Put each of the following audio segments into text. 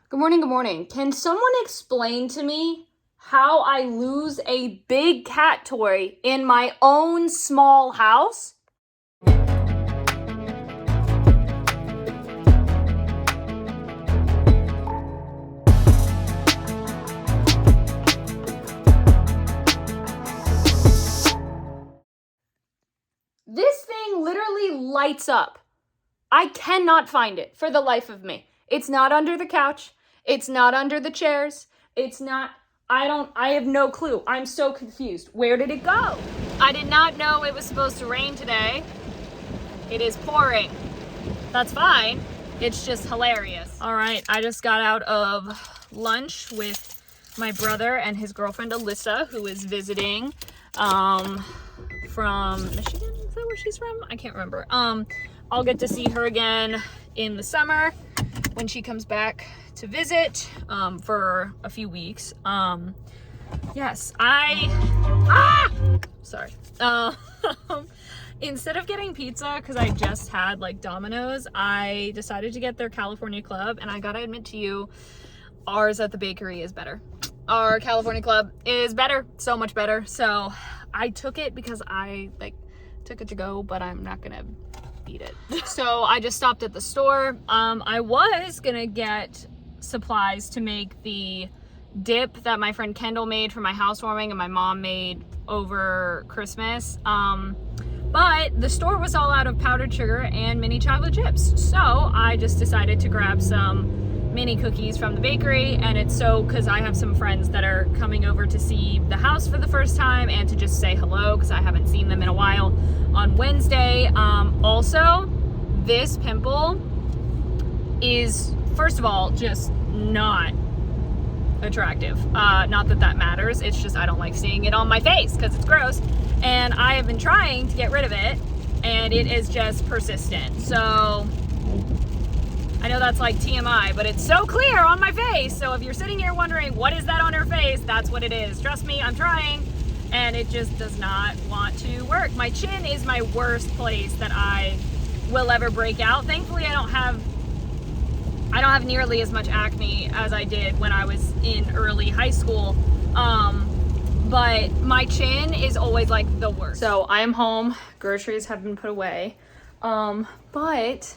Good morning, good morning. Can someone explain to me how I lose a big cat toy in my own small house? This thing literally lights up. I cannot find it for the life of me. It's not under the couch. It's not under the chairs. It's not, I have no clue. I'm so confused. Where did it go? I did not know it was supposed to rain today. It is pouring. That's fine. It's just hilarious. All right, I just got out of lunch with my brother and his girlfriend Alyssa, who is visiting from Michigan. Is that where she's from? I can't remember. I'll get to see her again in the summer when she comes back to visit for a few weeks. Yes, sorry. Instead of getting pizza, because I just had like Domino's, I decided to get their California Club, and I gotta admit to you, ours at the bakery is better. Our California Club is better, so much better. So I took it because I took it to go, but I'm not gonna eat it. So I just stopped at the store. I was gonna get supplies to make the dip that my friend Kendall made for my housewarming and my mom made over Christmas. But the store was all out of powdered sugar and mini chocolate chips. So I just decided to grab some mini cookies from the bakery, and it's so because I have some friends that are coming over to see the house for the first time and to just say hello because I haven't seen them in a while on Wednesday. Also, this pimple is, first of all, just not attractive. Not that that matters. It's just I don't like seeing it on my face because it's gross. And I have been trying to get rid of it, and it is just persistent. So I know that's like TMI, but it's so clear on my face. So if you're sitting here wondering what is that on her face, that's what it is. Trust me, I'm trying, and it just does not want to work. My chin is my worst place that I will ever break out. Thankfully, I don't have nearly as much acne as I did when I was in early high school. But my chin is always like the worst. So I am home. Groceries have been put away. But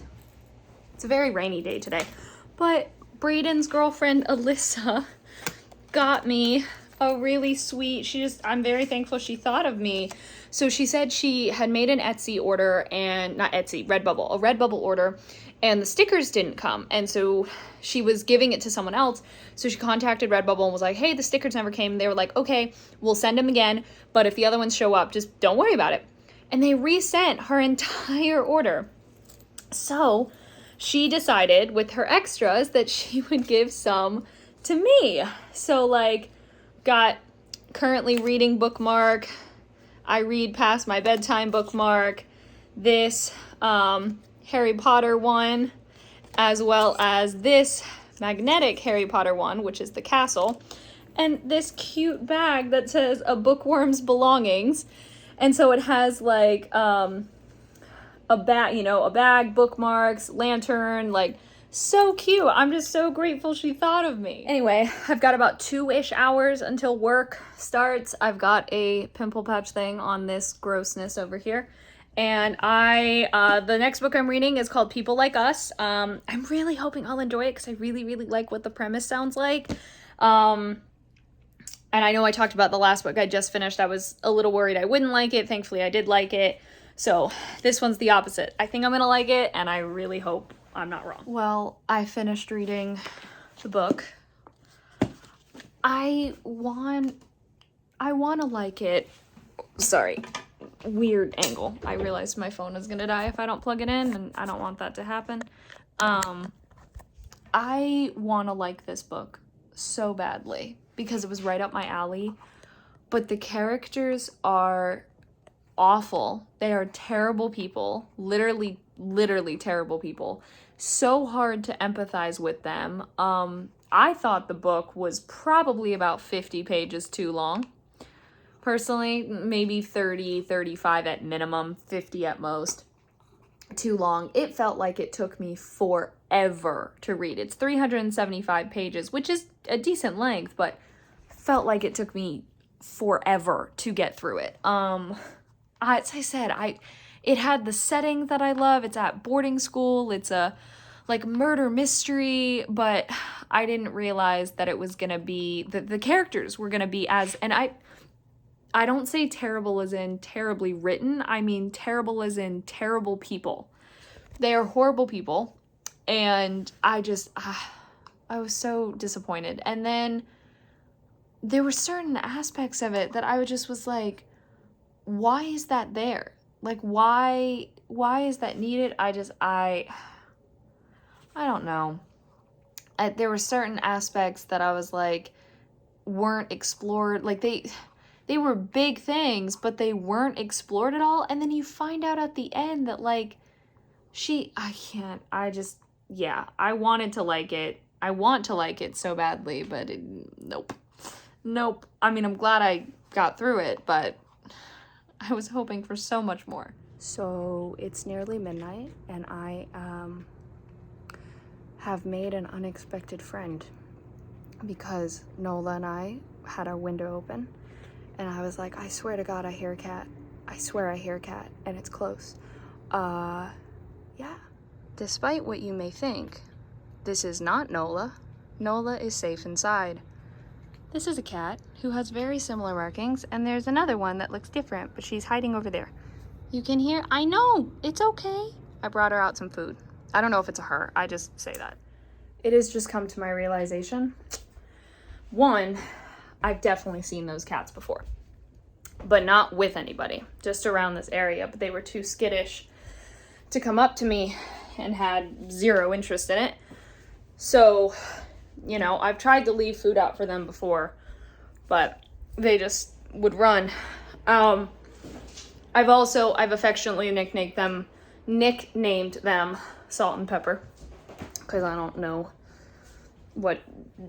it's a very rainy day today. But Braden's girlfriend Alyssa got me a really sweet, I'm very thankful she thought of me. So she said she had made an Etsy order, and not Etsy, Redbubble, a Redbubble order, and the stickers didn't come. And so she was giving it to someone else. So she contacted Redbubble and was like, hey, the stickers never came. They were like, okay, we'll send them again. But if the other ones show up, just don't worry about it. And they resent her entire order. So she decided with her extras that she would give some to me. So got currently reading bookmark. I read past my bedtime bookmark. This Harry Potter one, as well as this magnetic Harry Potter one, which is the castle, and this cute bag that says a bookworm's belongings. And so it has a bag, bookmarks, lantern, so cute. I'm just so grateful she thought of me. Anyway, I've got about 2-ish hours until work starts. I've got a pimple patch thing on this grossness over here. And the next book I'm reading is called People Like Us. I'm really hoping I'll enjoy it because I really, really like what the premise sounds like. And I know I talked about the last book I just finished. I was a little worried I wouldn't like it. Thankfully, I did like it. So this one's the opposite. I think I'm going to like it, and I really hope I'm not wrong. Well, I finished reading the book. I want to like it. Sorry. Weird angle. I realized my phone is gonna die if I don't plug it in, and I don't want that to happen. I want to like this book so badly because it was right up my alley, but the characters are awful. They are terrible people, literally terrible people. So hard to empathize with them. I thought the book was probably about 50 pages too long. Personally, maybe 30, 35 at minimum, 50 at most. too long. It felt like it took me forever to read. It's 375 pages, which is a decent length, but felt like it took me forever to get through it. As I said, it had the setting that I love. It's at boarding school. It's a like murder mystery, but I didn't realize that it was gonna be the characters were gonna be and I don't say terrible as in terribly written. I mean terrible as in terrible people. They are horrible people, and I was so disappointed. And then there were certain aspects of it that was like, why is that there? Like, why is that needed? I don't know. There were certain aspects that I was like, weren't explored. Like, they were big things, but they weren't explored at all. And then you find out at the end that, like, I wanted to like it. I want to like it so badly, but nope. I mean, I'm glad I got through it, but I was hoping for so much more. So it's nearly midnight, and I have made an unexpected friend because Nola and I had our window open, and I was like, I swear to God, I hear a cat. I swear I hear a cat, and it's close. Yeah. Despite what you may think, this is not Nola. Nola is safe inside. This is a cat who has very similar markings, and there's another one that looks different, but she's hiding over there. You can hear, I know, it's okay. I brought her out some food. I don't know if it's a her, I just say that. It has just come to my realization. One, I've definitely seen those cats before, but not with anybody, just around this area. But they were too skittish to come up to me and had zero interest in it. So, I've tried to leave food out for them before, but they just would run. I've affectionately nicknamed them Salt and Pepper, because I don't know what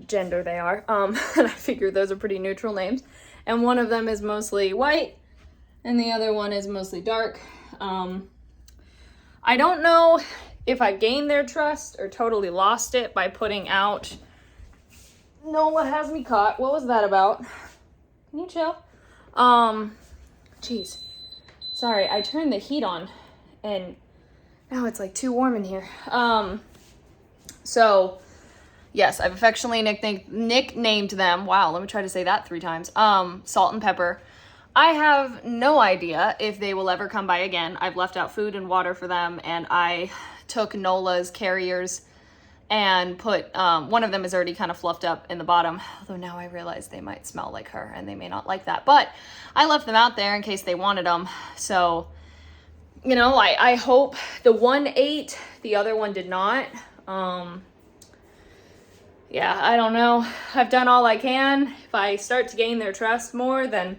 gender they are. And I figured those are pretty neutral names. And one of them is mostly white, and the other one is mostly dark. I don't know if I gained their trust or totally lost it by putting out. Nola has me caught. What was that about? Can you chill? Jeez. Sorry, I turned the heat on and now it's like too warm in here. So yes, I've affectionately nicknamed them. Wow, let me try to say that 3 times. Salt and Pepper. I have no idea if they will ever come by again. I've left out food and water for them, and I took Nola's carriers and put, one of them is already kind of fluffed up in the bottom, although now I realize they might smell like her and they may not like that, but I left them out there in case they wanted them. So, I hope the one ate, the other one did not. Yeah, I don't know. I've done all I can. If I start to gain their trust more, then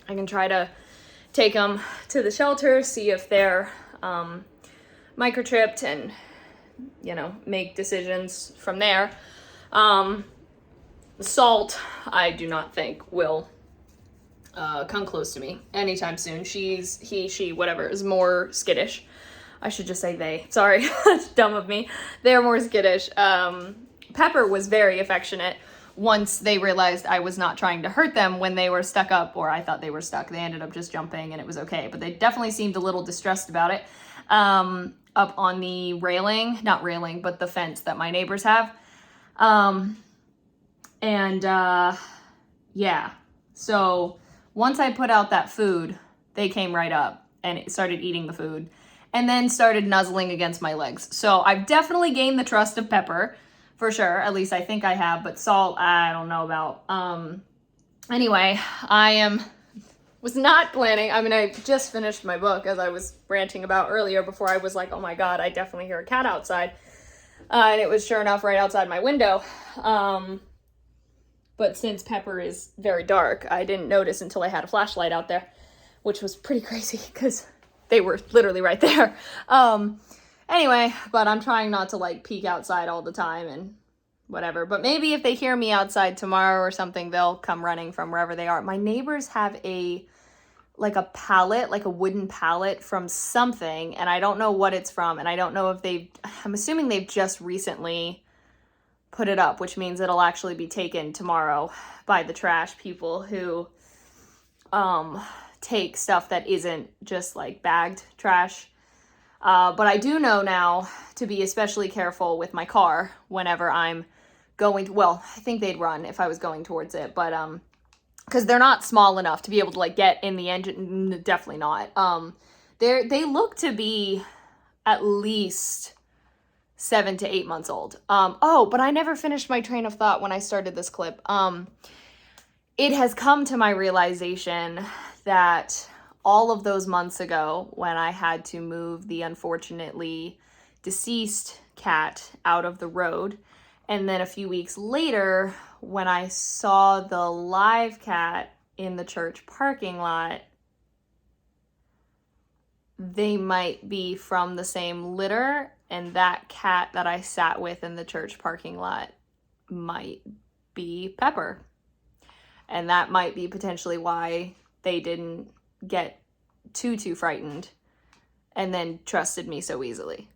I can try to take them to the shelter, see if they're microchipped, and make decisions from there. Salt, I do not think will come close to me anytime soon. He, she, whatever, is more skittish. I should just say they. Sorry, that's dumb of me. They're more skittish. Pepper was very affectionate once they realized I was not trying to hurt them when they were stuck up, or I thought they were stuck. They ended up just jumping and it was okay, but they definitely seemed a little distressed about it. Up on the not railing, but the fence that my neighbors have. Yeah. So once I put out that food, they came right up and it started eating the food and then started nuzzling against my legs. So I've definitely gained the trust of Pepper, for sure. At least I think I have, but Salt, I don't know about. Anyway, was not planning. I mean, I just finished my book, as I was ranting about earlier, before I was like, oh my God, I definitely hear a cat outside. And it was sure enough right outside my window. But since Pepper is very dark, I didn't notice until I had a flashlight out there, which was pretty crazy because they were literally right there. Anyway, but I'm trying not to like peek outside all the time and whatever. But maybe if they hear me outside tomorrow or something, they'll come running from wherever they are. My neighbors have a like a pallet, like a wooden pallet from something, and I don't know what it's from, and I don't know if I'm assuming they've just recently put it up, which means it'll actually be taken tomorrow by the trash people who take stuff that isn't just like bagged trash. But I do know now to be especially careful with my car whenever I'm going to, well, I think they'd run if I was going towards it, but because they're not small enough to be able to like get in the engine. Definitely not. They look to be at least 7 to 8 months old. Oh, but I never finished my train of thought when I started this clip. It has come to my realization that all of those months ago when I had to move the unfortunately deceased cat out of the road, and then a few weeks later when I saw the live cat in the church parking lot, they might be from the same litter, and that cat that I sat with in the church parking lot might be Pepper. And that might be potentially why they didn't get too frightened and then trusted me so easily.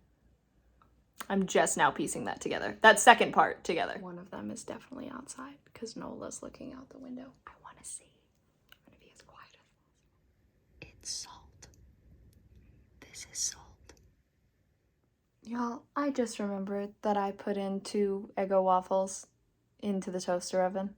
I'm just now piecing that together. That second part together. One of them is definitely outside because Nola's looking out the window. I want to see. I'm going to be as quiet as possible. It's salt. This is salt. Y'all, I just remembered that I put in 2 Eggo waffles into the toaster oven.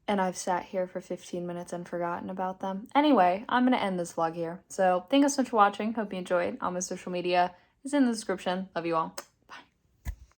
And I've sat here for 15 minutes and forgotten about them. Anyway, I'm going to end this vlog here. So thank you so much for watching. Hope you enjoyed. All my social media is in the description. Love you all.